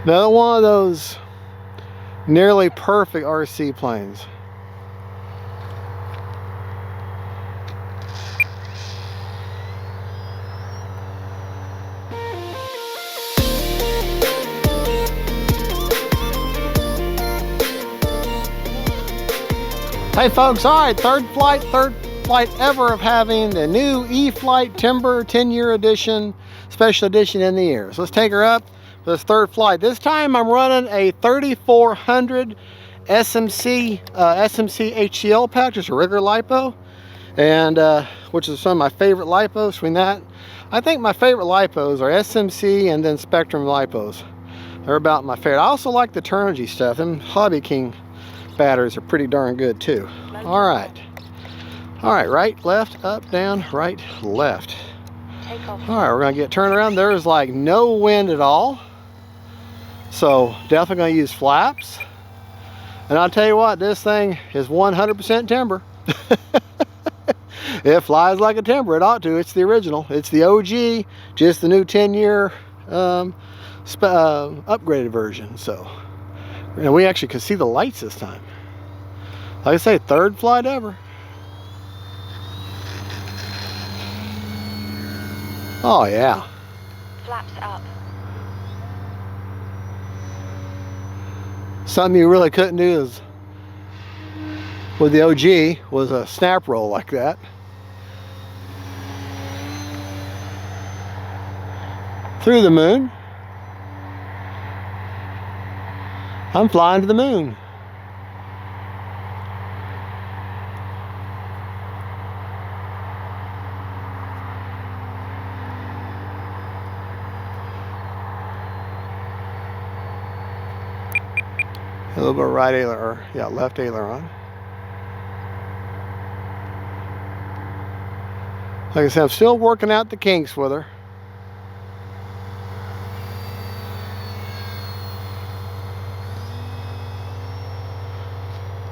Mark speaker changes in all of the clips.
Speaker 1: Another one of those nearly perfect RC planes. Hey folks, all right, third flight ever of having the new E-FLITE Timber 10-year edition, special edition in the air. So let's take her up for this third flight. This time I'm running a 3400 SMC HCl pack, just a regular LiPo, and which is some of my favorite LiPos. Between that, I think my favorite LiPos are SMC and then Spektrum LiPos. They're about my favorite. I also like the Turnigy stuff. Them Hobby King batteries are pretty darn good too. All right, right, left, up, down, right, left. All right, we're gonna get turned around. There's like no wind at all, so definitely gonna use flaps. And I'll tell you what, this thing is 100% timber. It flies like a timber. It ought to. It's the original. It's the OG, just the new 10-year upgraded version. So, and we actually could see the lights this time. Like I say, third flight ever. Oh yeah.
Speaker 2: Flaps up.
Speaker 1: Something you really couldn't do is with the OG was a snap roll like that. Through the moon. I'm flying to the moon. A little bit of right aileron, or yeah, left aileron. Like I said, I'm still working out the kinks with her.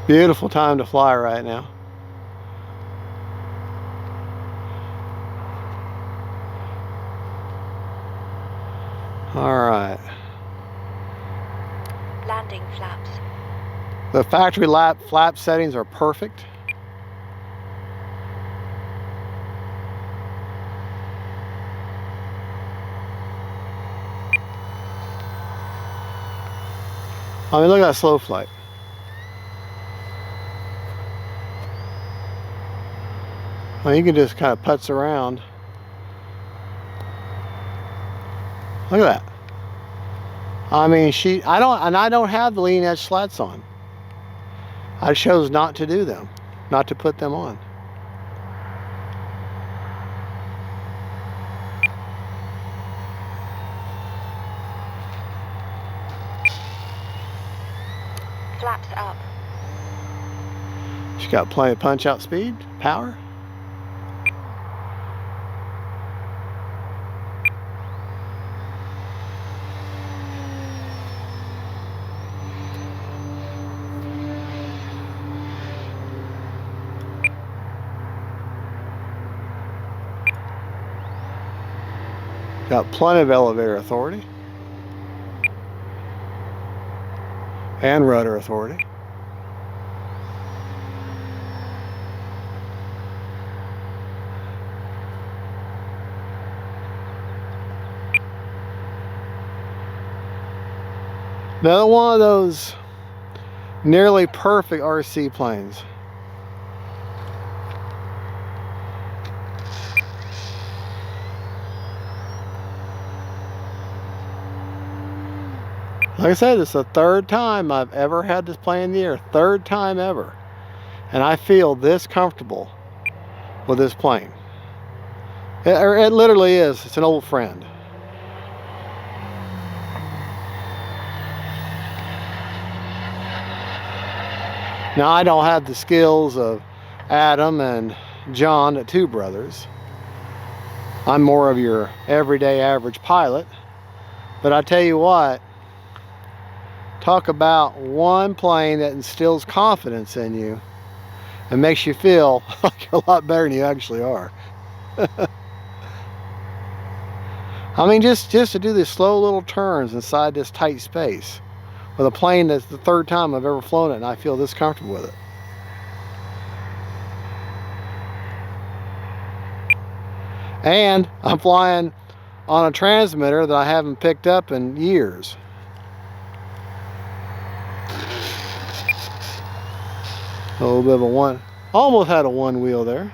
Speaker 1: Beautiful time to fly right now. All right.
Speaker 2: Landing flaps.
Speaker 1: The factory flap settings are perfect. I mean, look at that slow flight. Well, you can just kind of putz around. Look at that. I mean, I don't have the leading edge slats on. I chose not to do them, not to put them on.
Speaker 2: Flaps up.
Speaker 1: She's got plenty of punch out speed, power. Got plenty of elevator authority and rudder authority. Another one of those nearly perfect RC planes. Like I said, it's the third time I've ever had this plane in the air. Third time ever. And I feel this comfortable with this plane. It literally is. It's an old friend. Now, I don't have the skills of Adam and John, the two brothers. I'm more of your everyday average pilot. But I tell you what, talk about one plane that instills confidence in you and makes you feel like you're a lot better than you actually are. I mean, just to do these slow little turns inside this tight space with a plane that's the third time I've ever flown it and I feel this comfortable with it. And I'm flying on a transmitter that I haven't picked up in years. A little bit of a one, almost had a one wheel there.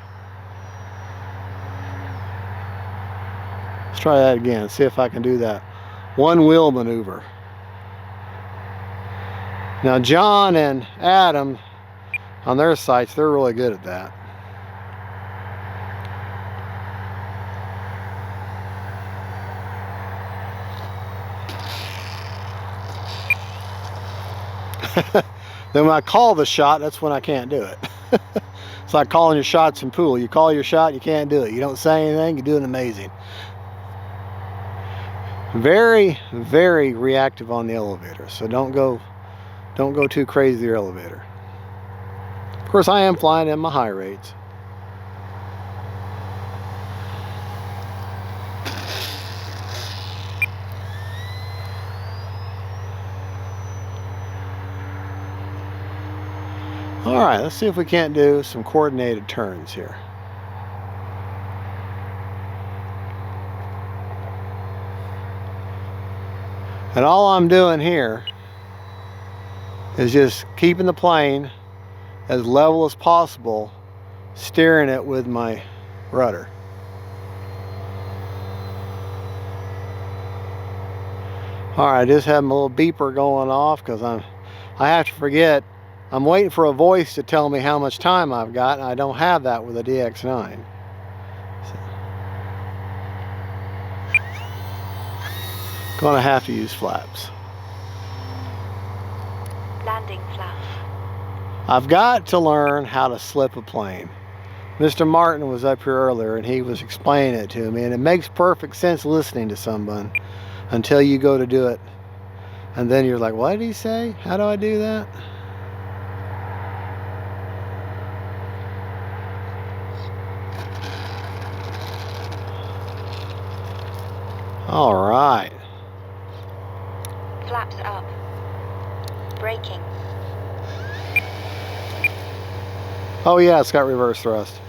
Speaker 1: Let's try that again, see if I can do that one wheel maneuver. Now John and Adam on their sites, they're really good at that. Then when I call the shot, that's when I can't do it. It's like calling your shots in pool. You call your shot, you can't do it. You don't say anything, you're doing amazing. Very, very reactive on the elevator. So don't go too crazy with your elevator. Of course, I am flying in my high rates. All right, let's see if we can't do some coordinated turns here. And all I'm doing here is just keeping the plane as level as possible, steering it with my rudder. All right, I just have my little beeper going off because I have to forget. I'm waiting for a voice to tell me how much time I've got, and I don't have that with a DX9. So, gonna have to use flaps.
Speaker 2: Landing flaps.
Speaker 1: I've got to learn how to slip a plane. Mr. Martin was up here earlier and he was explaining it to me, and it makes perfect sense listening to someone until you go to do it. And then you're like, what did he say? How do I do that? All right.
Speaker 2: Flaps up. Braking.
Speaker 1: Oh yeah, it's got reverse thrust.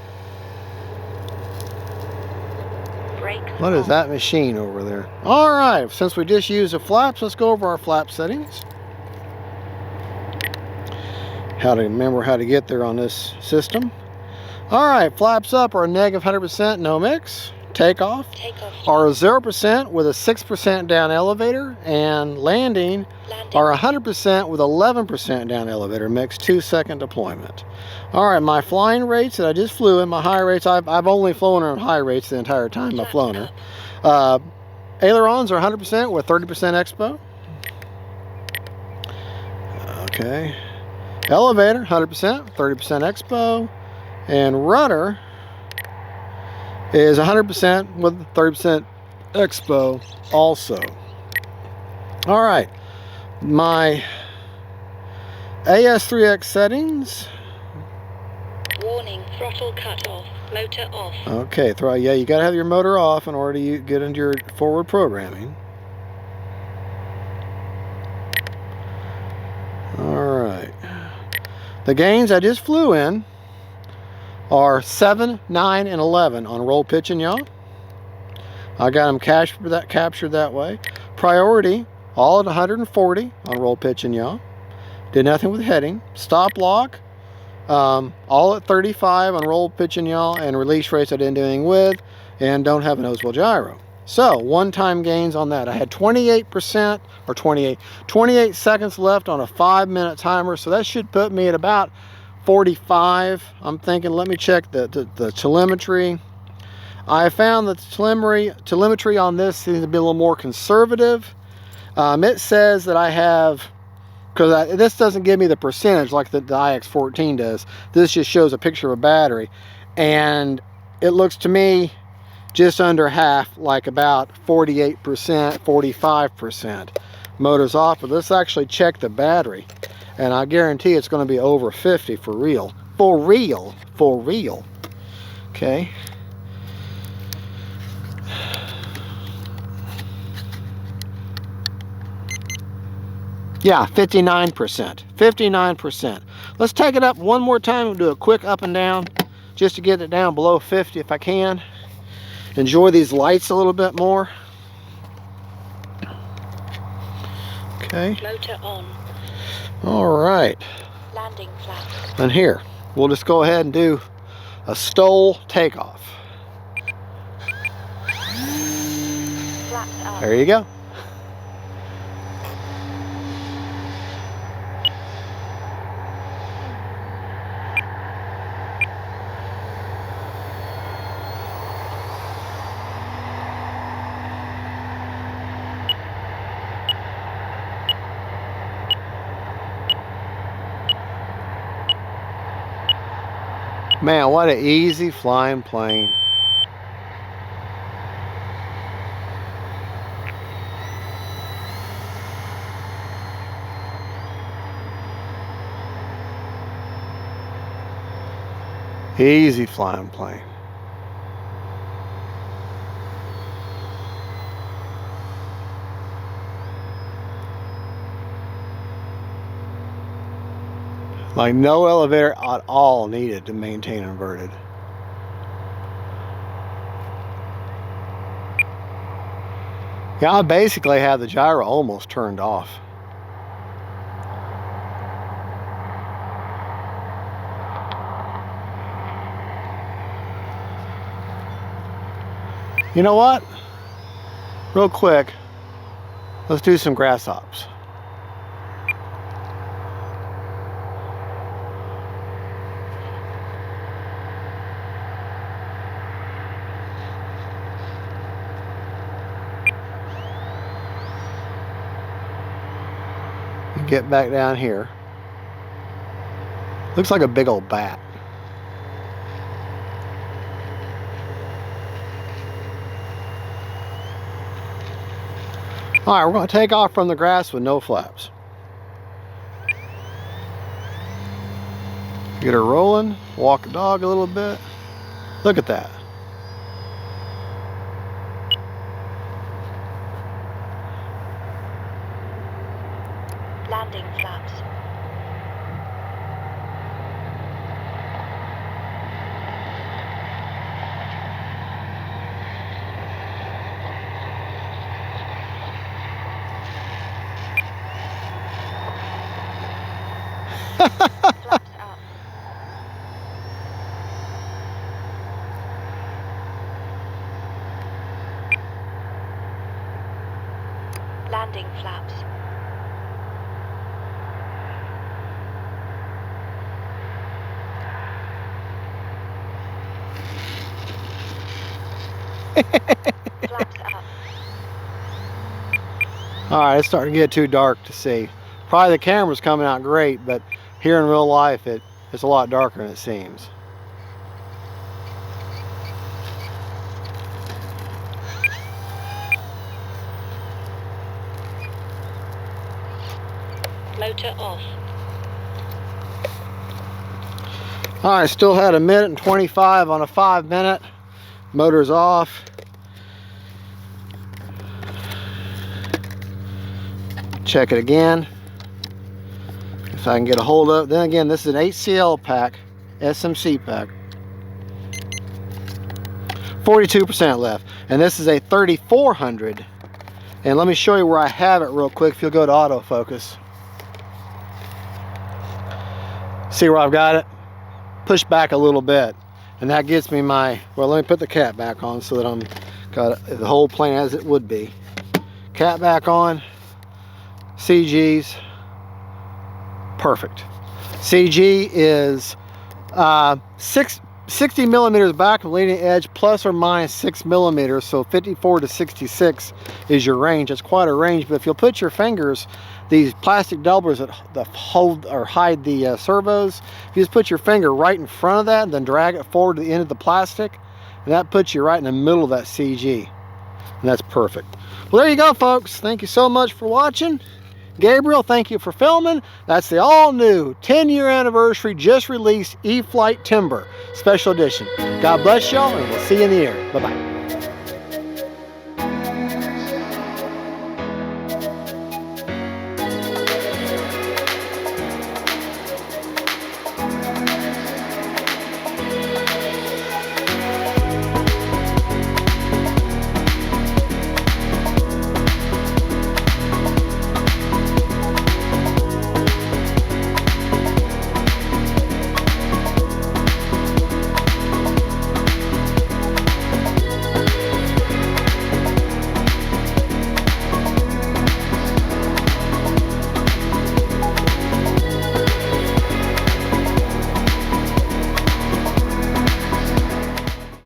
Speaker 2: Brakes.
Speaker 1: What is that machine over there? All right, since we just used the flaps, let's go over our flap settings. How to remember how to get there on this system. All right, flaps up are negative 100%, no mix. Takeoff are 0% with a 6% down elevator, and landing are 100% with 11% down elevator mix, 2-second deployment. All right, my flying rates that I just flew in, my high rates, I've only flown her on high rates the entire time I've flown her. Ailerons are 100% with 30% expo. Okay. Elevator, 100%, 30% expo. And rudder is 100% with 30% expo also. All right, my AS3X settings.
Speaker 2: Warning, throttle cut off, motor off.
Speaker 1: Okay, yeah, you gotta have your motor off in order to get into your forward programming. All right, the gains I just flew in are 7, 9, and 11 on roll, pitch, and yaw. I got them captured that way. Priority, all at 140 on roll, pitch, and yaw. Did nothing with heading. Stop lock, all at 35 on roll, pitch, and yaw, and release rates I didn't do anything with, and don't have a nose wheel gyro. So, one-time gains on that. I had 28%, or 28 seconds left on a 5-minute timer, so that should put me at about 45. I'm thinking, let me check the telemetry. I found that the telemetry on this seems to be a little more conservative. It says that I have, because this doesn't give me the percentage like the IX14 does. This just shows a picture of a battery, and it looks to me just under half, like about 48%, 45%. Motor's off, but let's actually check the battery. And I guarantee it's going to be over 50 for real. For real. For real. Okay. Yeah, 59%. 59%. Let's take it up one more time and do a quick up and down just to get it down below 50 if I can. Enjoy these lights a little bit more. Okay.
Speaker 2: Motor on.
Speaker 1: All right.
Speaker 2: Landing flaps.
Speaker 1: And here, we'll just go ahead and do a stole takeoff.
Speaker 2: Flaps up.
Speaker 1: There you go. Man, what an easy flying plane. Easy flying plane. Like no elevator at all needed to maintain inverted. Yeah, I basically have the gyro almost turned off. You know what? Real quick, let's do some grass hops. Get back down here. Looks like a big old bat. All right, we're going to take off from the grass with no flaps. Get her rolling, walk the dog a little bit. Look at that.
Speaker 2: Landing flaps. Flaps up. Landing flaps. Flaps up.
Speaker 1: All right, it's starting to get too dark to see. Probably the camera's coming out great, but here in real life, it's a lot darker than it seems.
Speaker 2: Motor off.
Speaker 1: All right, still had 1:25 on a 5-minute. Motor's off. Check it again. If I can get a hold of it. Then again, this is an HCL pack, SMC pack. 42% left. And this is a 3400. And let me show you where I have it real quick if you'll go to autofocus. See where I've got it? Push back a little bit. And that gets me my, well, let me put the cap back on so that I'm got the whole plane as it would be. Cap back on. CGs. Perfect. CG is 60 millimeters back of leading edge, plus or minus 6 millimeters, so 54 to 66 is your range. That's quite a range, but if you'll put your fingers, these plastic doublers that hold or hide the servos, if you just put your finger right in front of that and then drag it forward to the end of the plastic, and that puts you right in the middle of that CG, and that's perfect. Well, there you go, folks. Thank you so much for watching. Gabriel, thank you for filming. That's the all-new 10-year anniversary, just released E-FLITE Timber Special Edition. God bless y'all, and we'll see you in the air. Bye-bye.